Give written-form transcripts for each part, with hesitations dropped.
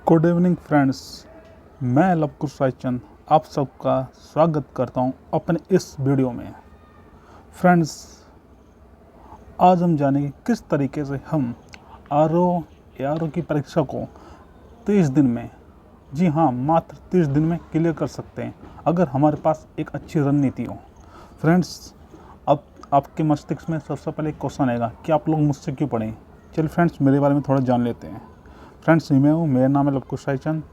Good evening friends, मैं लवकुश रायचंद आप सबका स्वागत करता हूं अपने इस वीडियो में। फ्रेंड्स, आज हम जानेंगे किस तरीके से हम आर ओ की परीक्षा को 30 दिन में, जी हाँ, मात्र 30 दिन में क्लियर कर सकते हैं अगर हमारे पास एक अच्छी रणनीति हो। फ्रेंड्स, अब आपके मस्तिष्क में सबसे पहले एक क्वेश्चन आएगा कि आप लोग मुझसे क्यों पढ़ें। चलिए फ्रेंड्स, मेरे बारे में थोड़ा जान लेते हैं। फ्रेंड्स, मैं हूँ, मेरा नाम है लवकुश रायचंद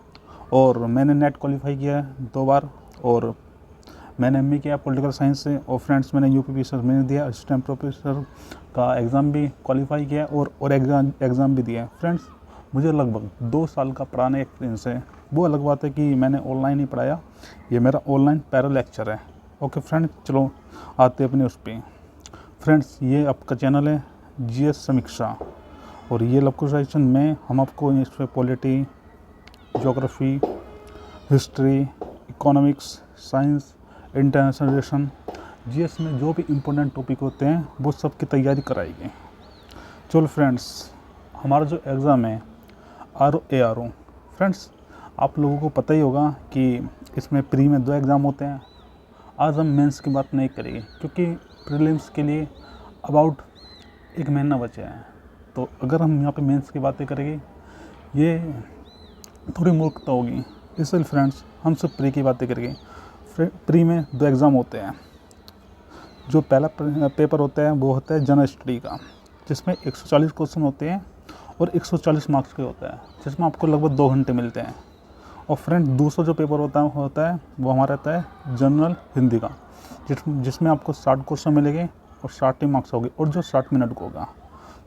और मैंने नेट क्वालिफाई किया है 2 बार और मैंने एमए किया पॉलिटिकल साइंस से। और फ्रेंड्स, मैंने यूपीपीएससी मैंने दिया, असिस्टेंट प्रोफेसर का एग्ज़ाम भी क्वालिफाई किया और एग्ज़ाम भी दिया है। फ्रेंड्स, मुझे लगभग 2 साल का पुराना एक्सपीरियंस है। वो अलग बात है कि मैंने ऑनलाइन ही पढ़ाया, ये मेरा ऑनलाइन पैरा लेक्चर है। ओके फ्रेंड्स, चलो आते अपने उस पर। फ्रेंड्स, ये आपका चैनल है जीएस समीक्षा और ये लवकुश रायचंद में हम आपको इस पर polity, geography, history, economics, science, international relation, GS में जो भी इम्पोर्टेंट टॉपिक होते हैं वो सब की तैयारी कराएंगे। चलो फ्रेंड्स, हमारा जो एग्ज़ाम है आर ओ। फ्रेंड्स, आप लोगों को पता ही होगा कि इसमें प्री में 2 एग्ज़ाम होते हैं। आज हम मेंस की बात नहीं करेंगे क्योंकि प्रीलिम्स के लिए अबाउट 1 महीना बचा है। तो अगर हम यहाँ पे मेंस की बातें करेंगे ये थोड़ी मूर्खता होगी, इसलिए फ्रेंड्स हम सब प्री की बातें करेंगे। प्री में 2 एग्ज़ाम होते हैं। जो पहला पेपर होता है वो होता है जनरल स्टडी का, जिसमें 140 क्वेश्चन होते हैं और 140 मार्क्स के होता है, जिसमें आपको लगभग 2 घंटे मिलते हैं। और फ्रेंड, दूसरा जो पेपर होता है वो हमारा रहता है जनरल हिंदी का, जिसमें आपको 60 क्वेश्चन मिलेंगे और 60 ही मार्क्स होंगे और जो 60 मिनट का होगा।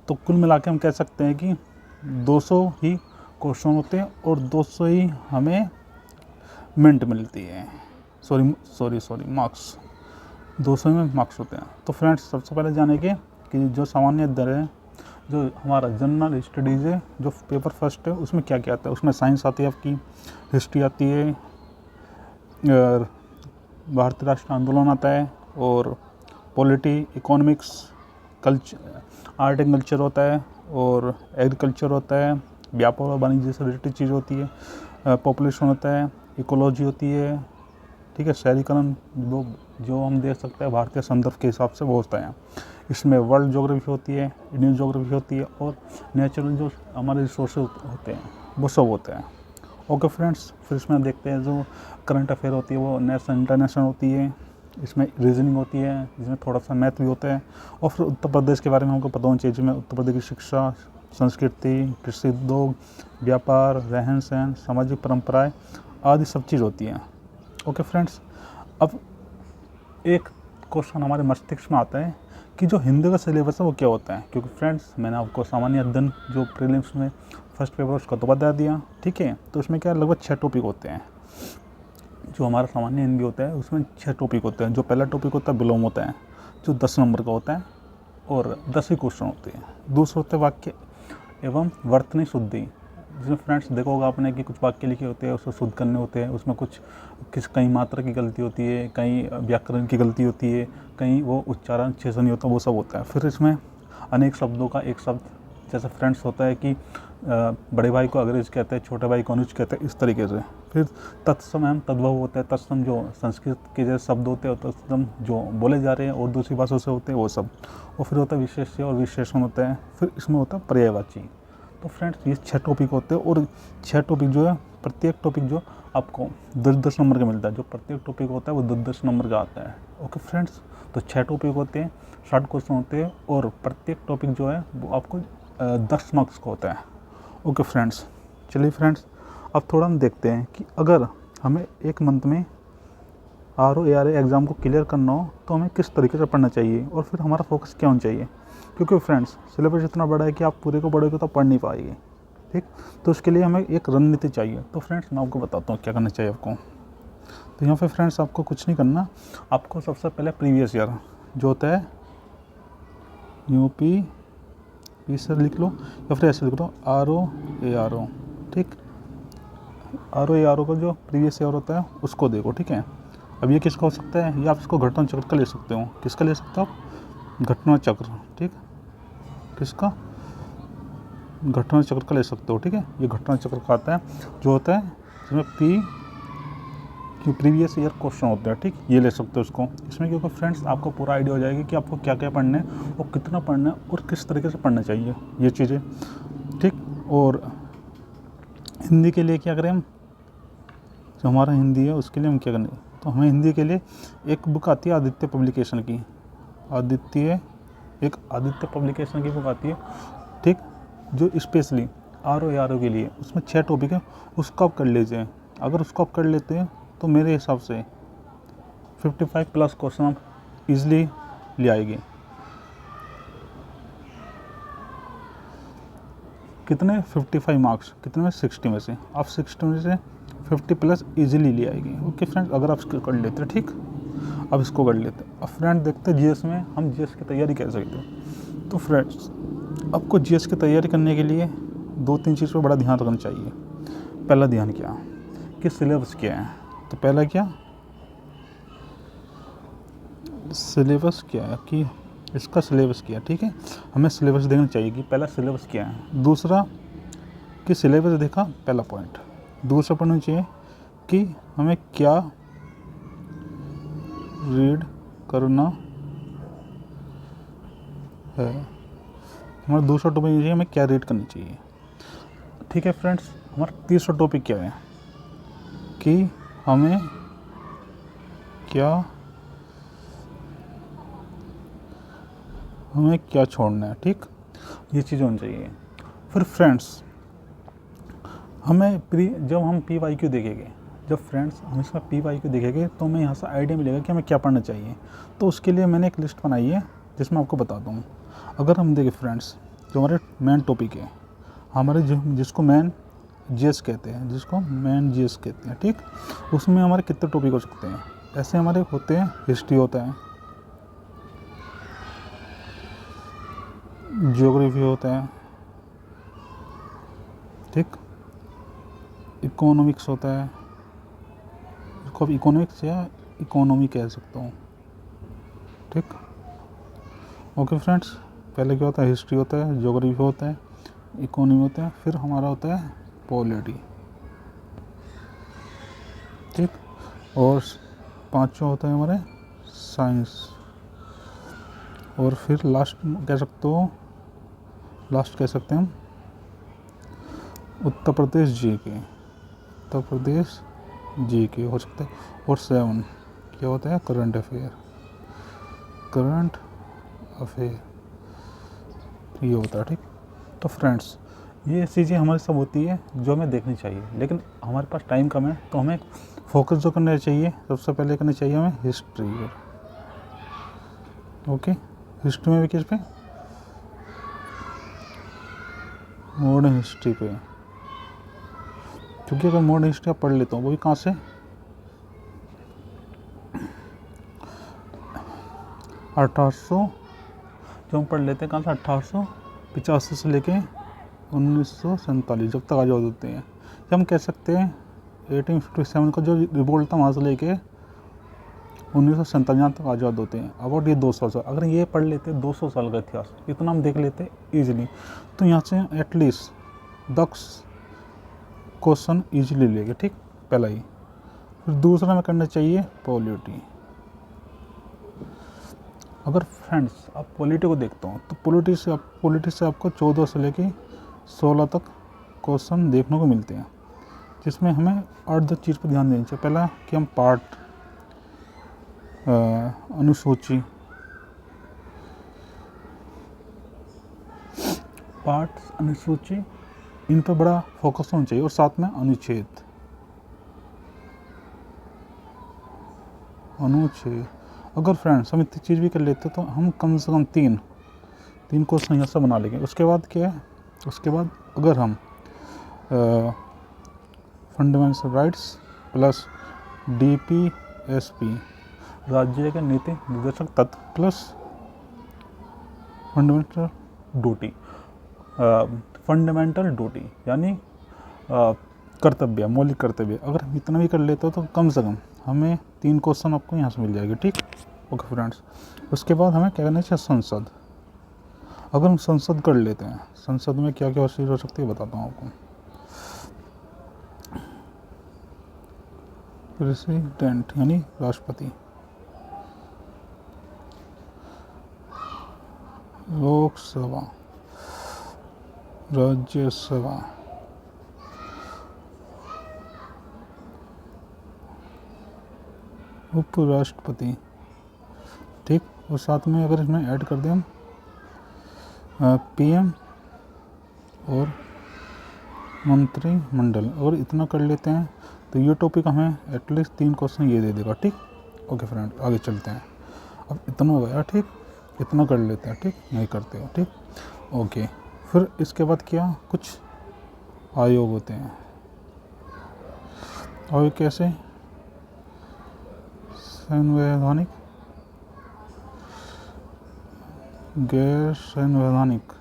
तो कुल मिला के हम कह सकते हैं कि 200 ही क्वेश्चन होते हैं और 200 ही हमें मिनट मिलती है। सॉरी मार्क्स, 200 में मार्क्स होते हैं। तो फ्रेंड्स, सबसे पहले जानेंगे कि जो सामान्य दर है, जो हमारा जनरल स्टडीज़ है, जो पेपर फर्स्ट है, उसमें क्या क्या आता है। उसमें साइंस आती है, आपकी हिस्ट्री आती है, और भारतीय राष्ट्र आंदोलन आता है, और polity, economics, art and culture होता है, और एग्रीकल्चर होता है, व्यापार और वाणिज्य से रिलेटेड चीज़ होती है, पॉपुलेशन होता है, इकोलॉजी होती है, ठीक है, शहरीकरण वो जो हम देख सकते हैं भारतीय संदर्भ के हिसाब से वो होता है। इसमें वर्ल्ड ज्योग्राफी होती है, इंडियन ज्योग्राफी होती है, और नेचुरल जो हमारे रिसोर्सेज होते हैं वो सब होते हैं। ओके फ्रेंड्स, फिर इसमें देखते हैं जो करंट अफेयर होती है वो नेशनल इंटरनेशनल होती है। इसमें रीजनिंग होती है, जिसमें थोड़ा सा मैथ भी होता है। और फिर उत्तर प्रदेश के बारे में हमको पता होना चाहिए, जिसमें उत्तर प्रदेश की शिक्षा, संस्कृति, कृषि उद्योग, व्यापार, रहन सहन, सामाजिक परंपराएं आदि सब चीज़ होती हैं। ओके फ्रेंड्स, अब एक क्वेश्चन हमारे मस्तिष्क में आता है कि जो हिंदी का सिलेबस है वो क्या होता है। क्योंकि फ्रेंड्स, मैंने आपको सामान्य अध्ययन जो प्रीलिम्स में फर्स्ट पेपर उसका तो बता दिया, ठीक है। तो उसमें क्या लगभग 6 टॉपिक होते हैं। जो हमारा सामान्य हिंदी होता है उसमें 6 टॉपिक होते हैं। जो पहला टॉपिक होता है विलोम होता है, जो 10 नंबर का होता है और 10 ही क्वेश्चन होते हैं। दूसरा होता है वाक्य एवं वर्तनी शुद्धि, जिसमें फ्रेंड्स देखा होगा आपने कि कुछ वाक्य लिखे होते हैं, उसको शुद्ध करने होते हैं। उसमें कहीं मात्रा की गलती होती है, कहीं व्याकरण की गलती होती है, कहीं वो उच्चारण अच्छे से नहीं होता, वो सब होता है। फिर इसमें अनेक शब्दों का एक शब्द, जैसे फ्रेंड्स होता है कि बड़े भाई को अंग्रेज कहते हैं, छोटे भाई को अनुज कहते हैं, इस तरीके से। फिर तत्सम एवं तद्भव होता है। तत्सम जो संस्कृत के जैसे शब्द होते हैं और तत्सम जो बोले जा रहे हैं और दूसरी भाषा से होते हैं वो सब। और फिर होता है विशेष्य और विशेषण होता है। फिर इसमें होता है पर्यायवाची। तो फ्रेंड्स, ये 6 टॉपिक होते हैं और 6 टॉपिक जो है, प्रत्येक टॉपिक जो आपको 10-10 नंबर का मिलता है। जो प्रत्येक टॉपिक होता है वो 10-10 नंबर का आता है। ओके फ्रेंड्स, तो 6 टॉपिक होते हैं, 60 क्वेश्चन होते हैं और प्रत्येक टॉपिक जो है वो आपको 10 मार्क्स का होता है। ओके फ्रेंड्स, चलिए फ्रेंड्स, अब थोड़ा हम देखते हैं कि अगर हमें 1 मंथ में RO एग्ज़ाम को क्लियर करना हो तो हमें किस तरीके से पढ़ना चाहिए और फिर हमारा फोकस क्या होना चाहिए। क्योंकि फ्रेंड्स, सिलेबस इतना बड़ा है कि आप पूरे को पढ़ोगे तो पढ़ नहीं पाएंगे, ठीक। तो उसके लिए हमें एक रणनीति चाहिए। तो फ्रेंड्स, मैं आपको बताता हूँ क्या करना चाहिए आपको। तो यहाँ पे फ्रेंड्स, आपको कुछ नहीं करना। आपको सबसे पहले प्रीवियस ईयर जो होता है यूपी सर लिख लो या फिर ऐसे लिख लो RO, ठीक। RO का जो प्रीवियस ईयर होता है उसको देखो, ठीक है। अब ये किसका हो सकता है, या आप इसको घटना चक्र का ले सकते हो। किसका ले सकते हो आप, घटना चक्र, ठीक। किसका, घटना चक्र का ले सकते हो, ठीक है। ये घटना चक्र का आता है जो होता है जिसमें प्रीवियस ईयर क्वेश्चन होते हैं, ठीक, ये ले सकते हो उसको। इसमें क्योंकि फ्रेंड्स आपको पूरा आइडिया हो जाएगा कि आपको क्या क्या पढ़ना है और कितना पढ़ना है और किस तरीके से पढ़ना चाहिए ये चीज़ें, ठीक। और हिंदी के लिए क्या करें हम, जो हमारा हिंदी है उसके लिए हम क्या करें, तो हमें हिंदी के लिए एक बुक आती है आदित्य पब्लिकेशन की, आदित्य पब्लिकेशन की बुक आती है, ठीक, जो स्पेशली आर ओ के लिए, उसमें 6 टॉपिक है, उसको आप कर लीजिए। अगर उसको आप कर लेते हैं तो मेरे हिसाब से 55+ क्वेश्चन आप ईजिली ले आएगी। कितने 55 मार्क्स, कितने में 60 में से आप 60 में से 50+ ईजिली ले आएगी। ओके फ्रेंड्स, अगर आप इसको कर लेते हैं, ठीक, अब इसको कर लेते हैं। अब फ्रेंड देखते हैं जीएस में हम जीएस की तैयारी कैसे करते हैं। तो फ्रेंड्स आपको जीएस की तैयारी करने के लिए 2-3 चीज़ पर बड़ा ध्यान रखना चाहिए। पहला ध्यान क्या कि सिलेबस क्या है, तो पहला क्या सिलेबस क्या है कि इसका सिलेबस क्या है, ठीक है, हमें सिलेबस देखना चाहिए कि पहला सिलेबस क्या है। दूसरा कि सिलेबस देखा, पहला पॉइंट। दूसरा पॉइंट होना चाहिए कि हमें क्या रीड करना है, हमारा दूसरा टॉपिक ये है हमें क्या रीड करनी चाहिए, ठीक है फ्रेंड्स। हमारा तीसरा टॉपिक क्या है कि हमें क्या छोड़ना है, ठीक, ये चीज़ होनी चाहिए। फिर फ्रेंड्स हमें जब हम PYQ देखेंगे, जब फ्रेंड्स हम इसका PYQ देखेंगे तो हमें यहाँ से आइडिया मिलेगा कि हमें क्या पढ़ना चाहिए। तो उसके लिए मैंने एक लिस्ट बनाई है जिसमें आपको बताता हूँ। अगर हम देखें फ्रेंड्स, जो हमारे मेन टॉपिक है हमारे जिसको मेन जीएस कहते हैं, ठीक, उसमें हमारे कितने टॉपिक हो सकते हैं। ऐसे हमारे होते हैं, हिस्ट्री होता है, ज्योग्राफी होता है, ठीक, इकोनॉमिक्स होता है, इसको आप इकोनॉमिक्स या इकोनॉमी कह सकता हूँ, ठीक। ओके फ्रेंड्स, पहले क्या होता है, हिस्ट्री होता है, ज्योग्राफी होता है, इकोनॉमी होता है, फिर हमारा होता है पॉलिटी, ठीक, और पांचवा होता है हमारे साइंस, और फिर लास्ट कह सकते हैं हम उत्तर प्रदेश जीके हो सकता है। और 7 क्या होता है, करंट अफेयर ये होता है, ठीक। तो फ्रेंड्स ये चीज़ें हमारे सब होती है जो हमें देखनी चाहिए, लेकिन हमारे पास टाइम कम है तो हमें फोकस जो करना चाहिए, सबसे पहले करना चाहिए हमें हिस्ट्री पर। ओके, हिस्ट्री में भी किस पे, मॉडर्न हिस्ट्री पे, क्योंकि अगर मॉडर्न हिस्ट्री आप पढ़ लेते हो, वो भी कहाँ से 1800 जो हम पढ़ लेते हैं कहाँ से 1885 से लेके 1947 जब तक आज़ाद होते हैं। या हम कह सकते हैं 1857 का जो रिवोल्ट था वहाँ से लेके 1947 जहाँ तक आज़ाद होते हैं, अबाउट ये 200 साल। अगर ये पढ़ लेते 200 साल का इतिहास, इतना हम देख लेते ईजिली, तो यहाँ से एटलीस्ट 10 क्वेश्चन ईजिली लेंगे, ठीक, पहला ही। फिर दूसरा में करना चाहिए पॉलिटी। अगर फ्रेंड्स आप पॉलिटी को देखते हो तो पॉलिटी से आपको 14 से लेके 16 तक क्वेश्चन देखने को मिलते हैं, जिसमें हमें 8-10 चीज़ पर ध्यान देनी चाहिए। पहला कि हम पार्ट अनुसूची, इन पर बड़ा फोकस होना चाहिए, और साथ में अनुच्छेद। अगर फ्रेंड्स हम इतनी चीज़ भी कर लेते तो हम कम से कम तीन क्वेश्चन यहाँ से बना लेंगे। उसके बाद क्या है, उसके बाद अगर हम फंडामेंटल राइट्स प्लस DPSP राज्य के नीति निर्देशक तत्व प्लस फंडामेंटल ड्यूटी यानी कर्तव्य, मौलिक कर्तव्य, अगर हम इतना भी कर लेते हो तो कम से कम हमें 3 क्वेश्चन आपको यहाँ से मिल जाएगी, ठीक। ओके फ्रेंड्स, उसके बाद हमें क्या करना चाहिए, अगर हम संसद कर लेते हैं, संसद में क्या क्या चीज़ हो सकती है बताता हूँ आपको। प्रेसिडेंट यानी राष्ट्रपति, लोकसभा, राज्यसभा, उपराष्ट्रपति, ठीक। और साथ में अगर इसमें ऐड कर दें हम पीएम और मंत्रिमंडल, और इतना कर लेते हैं तो ये टॉपिक हमें एटलीस्ट 3 क्वेश्चन ये दे देगा, ठीक। ओके फ्रेंड, आगे चलते हैं। अब इतना हो गया, ठीक, इतना कर लेते हैं, ठीक, नहीं करते हो, ठीक। ओके, फिर इसके बाद क्या, कुछ आयोग होते हैं। आयोग कैसे, संवैधानिक, गैर संवैधानिक,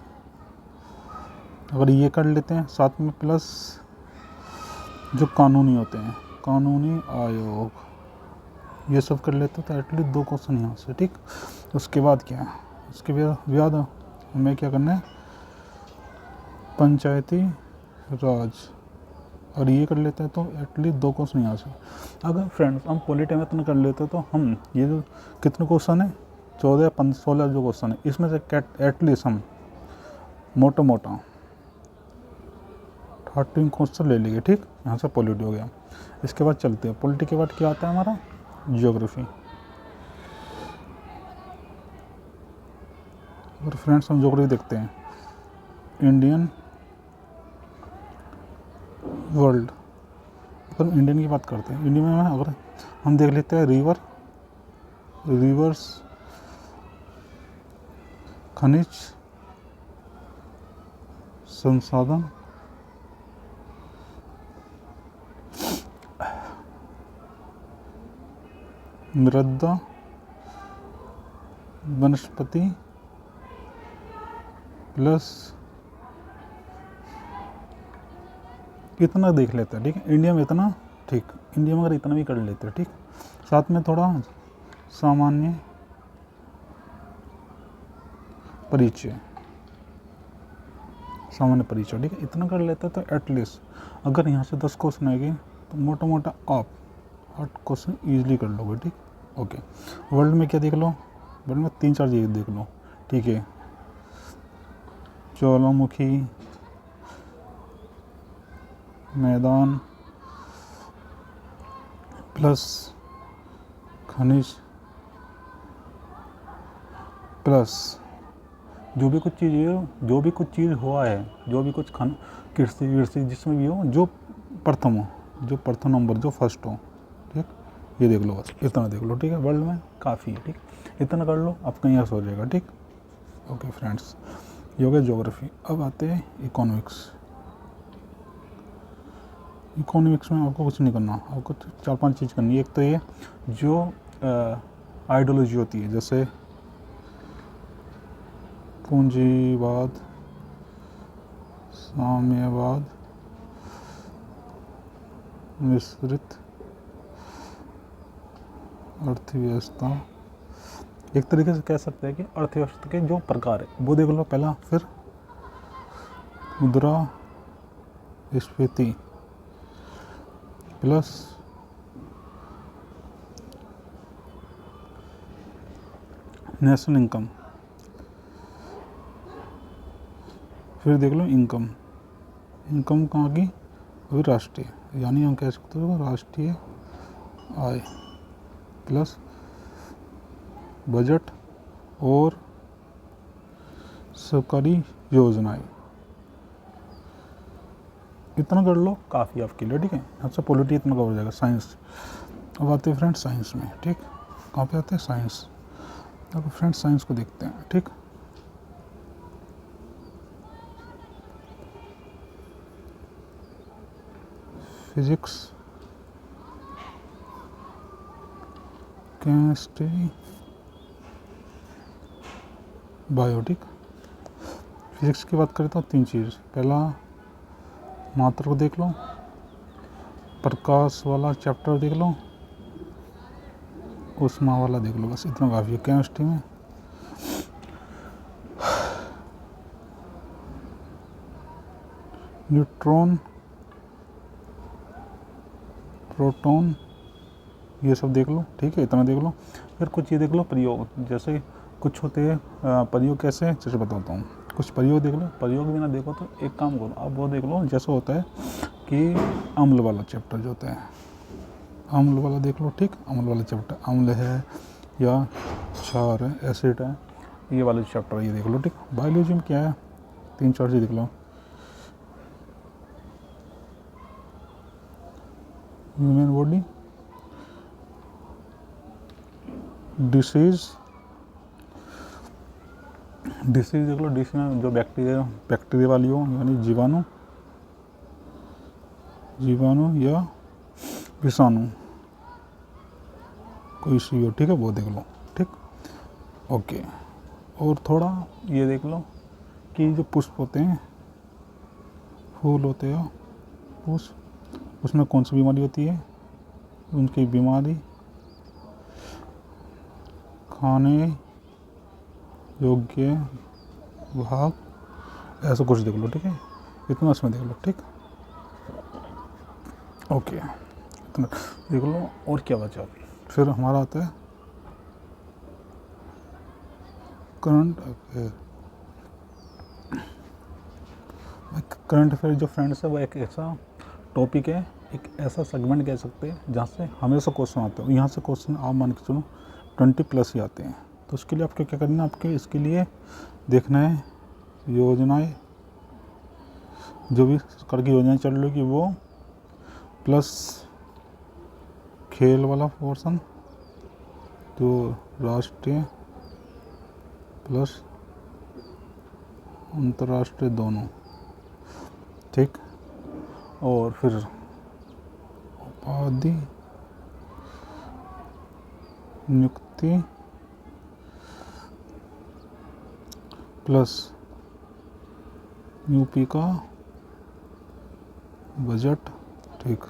अगर ये कर लेते हैं साथ में, प्लस जो कानूनी होते हैं, कानूनी आयोग, ये सब कर लेते हैं तो एटलीस्ट 2 क्वेश्चन यहाँ से, ठीक। उसके बाद क्या है, उसके बाद हमें क्या करना है, पंचायती राज, और ये कर लेते हैं तो एटलीस्ट 2 क्वेश्चन यहाँ से। अगर फ्रेंड्स हम पॉलिटी में इतना कर लेते हैं तो हम ये जो कितने क्वेश्चन है, 14 15 16 जो क्वेश्चन है, इसमें से एटलीस्ट हम मोटा 13 क्वेश्चन ले लेंगे, ठीक। यहाँ से पॉलिटी हो गया। इसके बाद चलते हैं, पॉलिटी के बाद क्या आता है हमारा, ज्योग्राफी। और फ्रेंड्स हम ज्योग्राफी देखते हैं, इंडियन वर्ल्ड, अगर इंडियन की बात करते हैं, इंडिया में अगर हम देख लेते हैं रिवर्स, खनिज संसाधन, मृदा, वनस्पति, प्लस इतना देख लेते हैं, ठीक है। इंडिया में इतना, ठीक, इंडिया में अगर इतना भी कर लेते हैं, ठीक। साथ में थोड़ा सामान्य परिचय, ठीक है, इतना कर लेते हैं तो एटलीस्ट अगर यहाँ से 10 क्वेश्चन आएंगे तो मोटा आप 8 क्वेश्चन ईजिली कर लोगे, ठीक। ओके, वर्ल्ड में क्या देख लो, वर्ल्ड में 3 4 चीज़ देख लो, ठीक है। ज्वालामुखी, मैदान, प्लस खनिज, प्लस जो भी कुछ चीज़ हुआ है, जो भी कुछ कृषि जिसमें भी हो, जो प्रथम नंबर, जो फर्स्ट हो, ठीक। ये देख लो, बस इतना देख लो, ठीक है। वर्ल्ड में काफ़ी है, ठीक, इतना कर लो, आपका यहाँ से हो जाएगा, ठीक। ओके फ्रेंड्स, ये हो गया ज्योग्राफी। अब आते हैं इकोनॉमिक्स। इकोनॉमिक्स में आपको कुछ नहीं करना, आपको 4-5 चीज़ करनी है। एक तो ये जो आइडियोलॉजी होती है, जैसे पूंजीवाद, साम्यवाद, मिश्रित अर्थव्यवस्था, एक तरीके से कह सकते हैं कि अर्थव्यवस्था के जो प्रकार है वो देख लो पहला। फिर मुद्रास्फीति, प्लस नेशनल इनकम, फिर देख लो इनकम कहाँ की, अभी राष्ट्रीय, यानी हम कह सकते हो राष्ट्रीय आय, प्लस बजट और सरकारी योजनाएं। इतना कर लो, काफ़ी आपके लिए, ठीक है। यहाँ से पॉलिटी इतना कवर हो जाएगा। साइंस, अब आते हैं फ्रेंड्स साइंस में, ठीक। कहाँ पे आते हैं, साइंस। अब फ्रेंड्स साइंस को देखते हैं, ठीक। फिजिक्स, केमिस्ट्री, बायो, ठीक। फिजिक्स की बात करें तो 3 चीज़, पहला मात्रा को देख लो, प्रकाश वाला चैप्टर देख लो, ऊष्मा वाला देख लो, बस इतना काफ़ी है। केमिस्ट्री में न्यूट्रॉन, प्रोटॉन, ये सब देख लो, ठीक है, इतना देख लो। फिर कुछ ये देख लो प्रयोग, जैसे कुछ होते हैं प्रयोग कैसे, जैसे बताता हूँ। कुछ प्रयोग देख लो, प्रयोग भी ना देखो तो एक काम करो आप वो देख लो, जैसा होता है कि अम्ल वाला चैप्टर जो होता है, अम्ल वाला देख लो, ठीक। अम्ल वाला चैप्टर, अम्ल है या क्षार है, एसिड है, ये वाले चैप्टर ये देख लो, ठीक। बायोलॉजी में क्या है, 3-4 चीज़ देख लो। ह्यूमन बॉडी, डिसीज, डिसीज देख लो, डिसीज में जो बैक्टीरिया वाली हो, यानी जीवाणु, जीवाणु या विषाणु कोई सी हो, ठीक है, वो देख लो, ठीक, ओके। और थोड़ा ये देख लो कि जो पुष्प होते हैं, फूल होते हैं, पुष्प, उसमें कौन सी बीमारी होती है, उनकी बीमारी, खाने योग्य भाग, ऐसा कुछ देख लो, ठीक है, इतना इसमें देख लो, ठीक, ओके, इतना देख लो। और क्या बचा, फिर हमारा आता है करंट अफेयर। करंट अफेयर जो फ्रेंड्स है वो एक ऐसा टॉपिक है, एक ऐसा सेगमेंट कह सकते हैं जहाँ से हमेशा क्वेश्चन आते हैं। यहाँ से क्वेश्चन आप मान के चलो 20+ ही आते हैं। तो उसके लिए आपको क्या करना है, आपके इसके लिए देखना है योजनाएं, जो भी सरकार की योजनाएं चल रही कि वो, प्लस खेल वाला पोर्शन, जो राष्ट्रीय प्लस अंतर्राष्ट्रीय दोनों, ठीक। और फिर उपाधि, नियुक्ति प्लस यूपी का बजट, ठीक।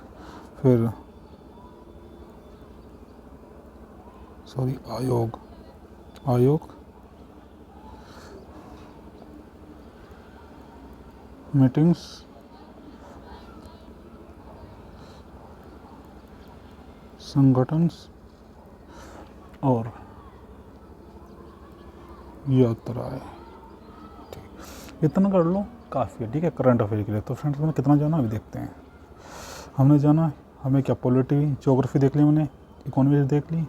फिर आयोग, मीटिंग्स, संगठन्स और यात्राएं, ठीक। इतना कर लो काफ़ी है, ठीक है, करंट अफेयर के लिए। तो फ्रेंड्स मैंने कितना जाना अभी देखते हैं। हमने जाना, हमें क्या, पॉलिटी, ज्योग्राफी देख ली मैंने, इकोनॉमिक्स देख ली,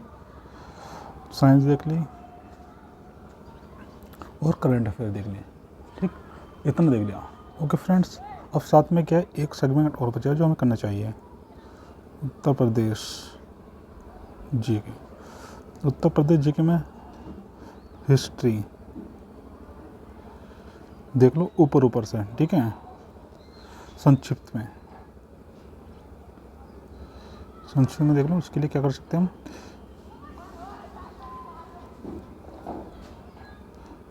साइंस देख ली और करंट अफेयर देख ली, ठीक, इतना देख लिया। ओके फ्रेंड्स, अब साथ में क्या है, एक सेगमेंट और बचा है जो हमें करना चाहिए, उत्तर प्रदेश जीके। उत्तर प्रदेश जीके में हिस्ट्री देख लो ऊपर से, ठीक है, संक्षिप्त में देख लो। उसके लिए क्या कर सकते हैं हम,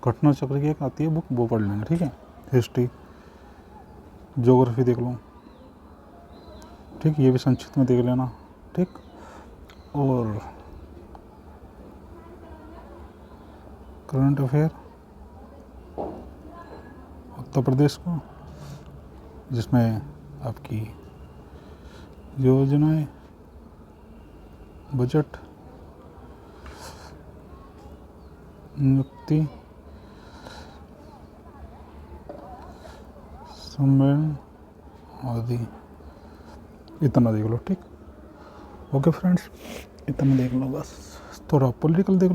घटना चक्र की एक आती है बुक, वो पढ़ लेंगे, ठीक है। हिस्ट्री, ज्योग्राफी देख लो, ठीक, ये भी संक्षिप्त में देख लेना, ठीक। और करंट अफेयर उत्तर प्रदेश को, जिसमें आपकी योजनाएं, बजट, नियुक्ति, सम्मेलन आदि, इतना देख लो, ठीक। ओके फ्रेंड्स, इतना देख लो बस। थोड़ा पॉलिटिकल देख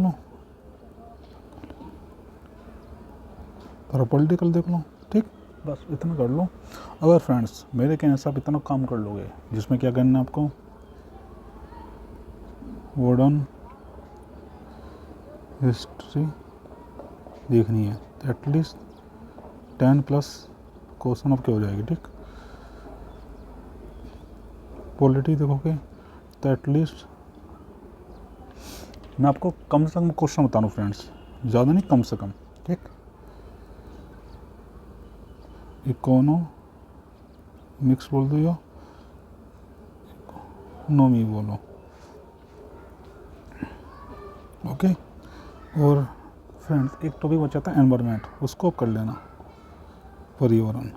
लो, ठीक, बस इतना कर लो। अगर फ्रेंड्स मेरे कहने से आप इतना काम कर लोगे, जिसमें क्या करना है आपको, वर्डन हिस्ट्री देखनी है, तो एटलीस्ट 10+ क्वेश्चन आपके हो जाएगी, ठीक। पॉलिटी देखोगे तो एटलीस्ट, मैं आपको कम से कम क्वेश्चन बता रहा हूँ फ्रेंड्स, ज़्यादा नहीं, कम से कम, ठीक। इकोनॉमिक्स बोल दो या इकोनॉमी बोलो, ओके। और फ्रेंड्स एक टॉपिक बचा था एनवायरनमेंट, उसको कर लेना, पर्यावरण,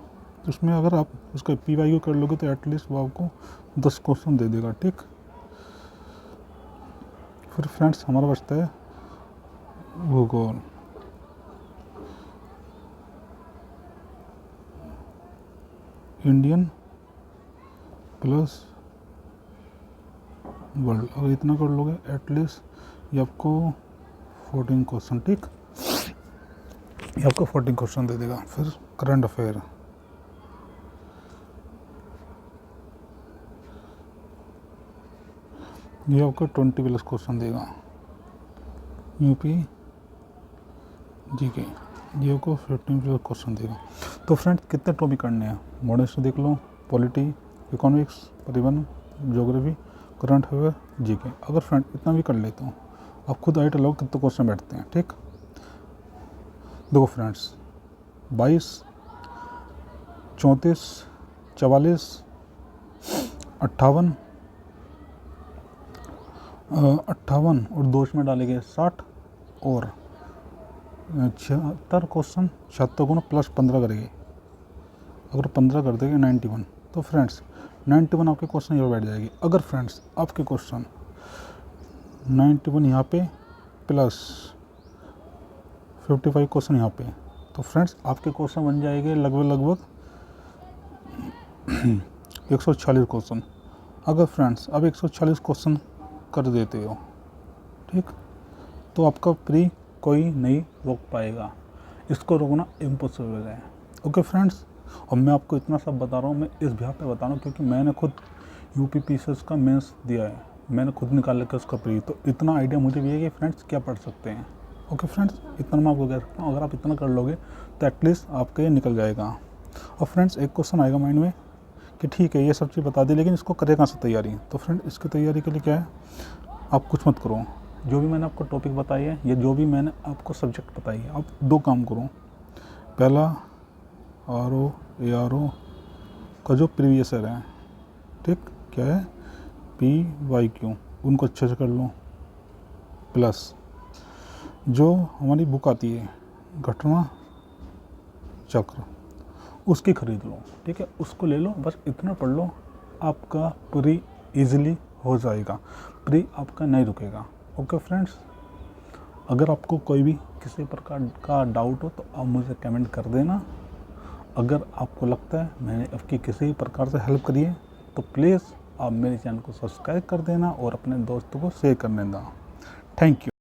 इसमें अगर आप उसका PYQ कर लोगे तो एटलीस्ट वो आपको 10 क्वेश्चन दे देगा, ठीक। फिर फ्रेंड्स हमारा बचता है भूगोल। इंडियन प्लस वर्ल्ड, अगर इतना कर लोगे एटलीस्ट ये आपको 14 क्वेश्चन, ठीक, ये आपको 14 क्वेश्चन दे देगा। फिर करंट अफेयर, ये आपको 20 प्लस क्वेश्चन देगा। यूपी जीके, ये आपको 15 प्लस क्वेश्चन देगा। तो फ्रेंड्स कितने टॉपिक करने हैं, मॉडर्न हिस्ट्री देख लो, पॉलिटी, इकोनॉमिक्स, परिवहन, ज्योग्राफी, करंट अफेयर, जीके। अगर फ्रेंड इतना भी कर लेते हो आप खुद आइडिया लो कितने क्वेश्चन बैठते हैं, ठीक। देखो फ्रेंड्स 22, 34, 44, 58 और 2 में डाले गए 60 और 76 क्वेश्चन, 76 गुना प्लस 15 करेंगे, अगर 15 कर देंगे 91। तो फ्रेंड्स 91 आपके क्वेश्चन यहाँ बैठ जाएगी। अगर फ्रेंड्स आपके क्वेश्चन 91 यहाँ पे प्लस 55 क्वेश्चन यहाँ पे, तो फ्रेंड्स आपके क्वेश्चन बन जाएंगे लगभग 146 क्वेश्चन। अगर फ्रेंड्स आप 146 क्वेश्चन कर देते हो, ठीक, तो आपका प्री कोई नहीं रोक पाएगा, इसको रोकना इम्पॉसिबल है। ओके फ्रेंड्स, और मैं आपको इतना सब बता रहा हूँ, मैं इस बिहाफ पे बता रहा हूँ क्योंकि मैंने खुद यूपी PCS का मेंस दिया है, मैंने खुद निकाल रखा उसका प्री, तो इतना आइडिया मुझे भी है कि फ्रेंड्स क्या पढ़ सकते हैं। ओके फ्रेंड्स, इतना मैं आपको कह सकता हूँ, अगर आप इतना कर लोगे तो एटलीस्ट आपका ये निकल जाएगा। और फ्रेंड्स एक क्वेश्चन आएगा माइंड में कि ठीक है ये सब चीज़ बता दी, लेकिन इसको करे कहाँ से तैयारी। तो फ्रेंड इसकी तैयारी के लिए क्या है, आप कुछ मत करो, जो भी मैंने आपको टॉपिक बताई है या जो भी मैंने आपको सब्जेक्ट बताई है, आप 2 काम करो। पहला RO ARO का जो प्रीवियस ईयर है, ठीक, क्या है PYQ, उनको अच्छे से कर लो। प्लस जो हमारी बुक आती है घटना चक्र, उसकी खरीद लो, ठीक है, उसको ले लो, बस इतना पढ़ लो, आपका प्री इजीली हो जाएगा, प्री आपका नहीं रुकेगा। ओके फ्रेंड्स, अगर आपको कोई भी किसी प्रकार का डाउट हो तो आप मुझे कमेंट कर देना। अगर आपको लगता है मैंने आपकी किसी प्रकार से हेल्प करी है तो प्लीज़ आप मेरे चैनल को सब्सक्राइब कर देना और अपने दोस्तों को शेयर कर देना। Thank you.